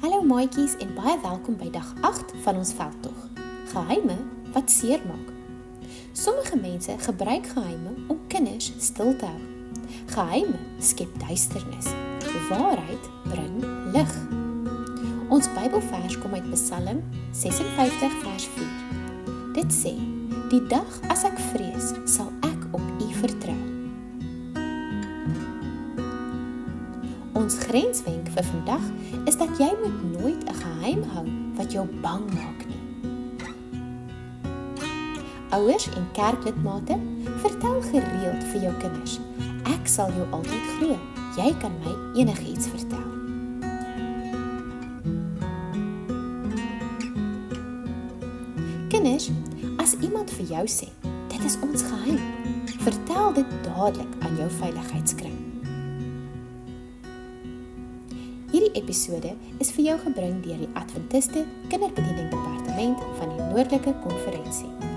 Hallo maatjies en baie welkom by dag 8 van ons veldtog. Geheime wat seermaak. Sommige mense gebruik geheime om kinders stil te hou. Geheime skep duisternis. Waarheid bring lig. Ons Bybelvers kom uit Psalm 56 vers 4. Dit sê: Die dag as ek vrees, sal ek op U vertrou. Ons grenswenk vir vandag is dat jy moet nooit 'n geheim hou wat jou bang maak nie. Ouers en kerklidmate, vertel gereeld vir jou kinders: Ek sal jou altyd glo. Jy kan my enigiets vertel. Kinders, as iemand vir jou sê, dit is ons geheim, vertel dit dadelik aan jou veiligheidskring. Hierdie episode is vir jou gebring deur die Adventiste Kinderbediening Departement van die Noordelike Konferensie.